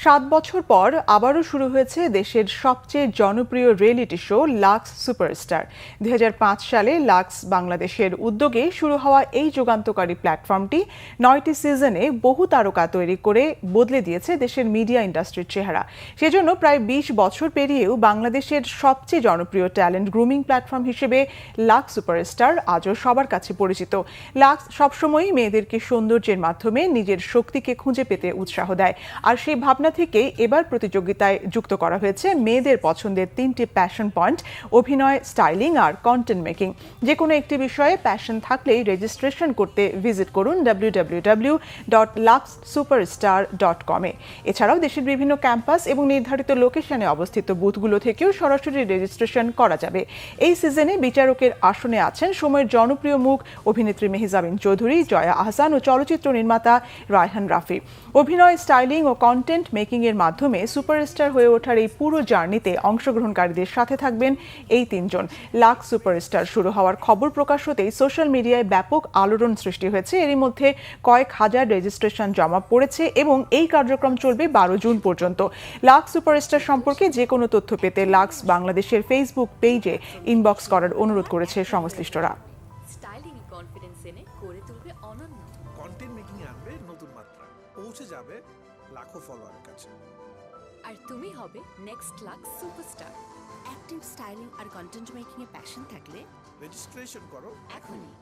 7 বছর পর আবারও শুরু হয়েছে দেশের সবচেয়ে জনপ্রিয় রিয়েলিটি শো লাক্স সুপারস্টার। 2005 সালে লাক্স বাংলাদেশের উদ্যোগে শুরু হওয়া এই যুগান্তকারী প্ল্যাটফর্মটি 9টি সিজনে বহু তারকা তৈরি করে বদলে দিয়েছে দেশের মিডিয়া ইন্ডাস্ট্রির চেহারা। সেজন্য প্রায় 20 বছর পেরিয়েও বাংলাদেশের সবচেয়ে জনপ্রিয় ট্যালেন্ট গ্রুমিং প্ল্যাটফর্ম হিসেবে লাক্স সুপারস্টার আজও সবার কাছে পরিচিত। লাক্স সবসময়ই মেয়েদেরকে সৌন্দর্যের মাধ্যমে নিজের শক্তিকে খুঁজে পেতে উৎসাহ দেয়, আর সেই ভাবনা থেকে এবার প্রতিযোগিতায় যুক্ত করা হয়েছে মেয়েদের পছন্দের 3টি প্যাশন পয়েন্ট: অভিনয়, স্টাইলিং আর কন্টেন্ট মেকিং। যে কোনো একটি বিষয়ে প্যাশন থাকলেই রেজিস্ট্রেশন করতে ভিজিট করুন www.luxsuperstar.com এ। এছাড়াও দেশের বিভিন্ন ক্যাম্পাস এবং নির্ধারিত লোকেশনে অবস্থিত বুথগুলো থেকেও সরাসরি রেজিস্ট্রেশন করা যাবে। এই সিজনে বিচারকের আসনে আছেন সময়ের জনপ্রিয় মুখ অভিনেত্রী মেহজাবিন চৌধুরী, জয়া আহসান ও চলচ্চিত্র নির্মাতা রায়হান রাফি। অভিনয়, স্টাইলিং ও কন্টেন্ট মেকিং এর মাধ্যমে সুপারস্টার হয়ে ওঠার এই পুরো জার্নিতে অংশগ্রহণকারীদের সাথে থাকবেন এই তিনজন। লাক্স সুপারস্টার শুরু হওয়ার খবর প্রকাশ হতেই সোশ্যাল মিডিয়ায় ব্যাপক আলোড়ন সৃষ্টি হয়েছে। এরই মধ্যে কয়েক হাজার রেজিস্ট্রেশন জমা পড়েছে এবং এই কার্যক্রম চলবে 12 জুন পর্যন্ত। লাক্স সুপারস্টার সম্পর্কে যে কোনো তথ্য পেতে লাক্স বাংলাদেশের ফেসবুক পেজে ইনবক্স করার অনুরোধ করেছে সংশ্লিষ্টরা। স্টাইলিং কনফিডেন্স এনে করে তুলবে অনন্য, কন্টেন্ট মেকিং আনবে নতুন মাত্রা, পৌঁছে যাবে লাখো ফলোয়ারের কাছে। আর তুমি হবে next Lux superstar. Active styling আর কন্টেন্ট মেকিং এ প্যাশন থাকলে রেজিস্ট্রেশন করো এখনই।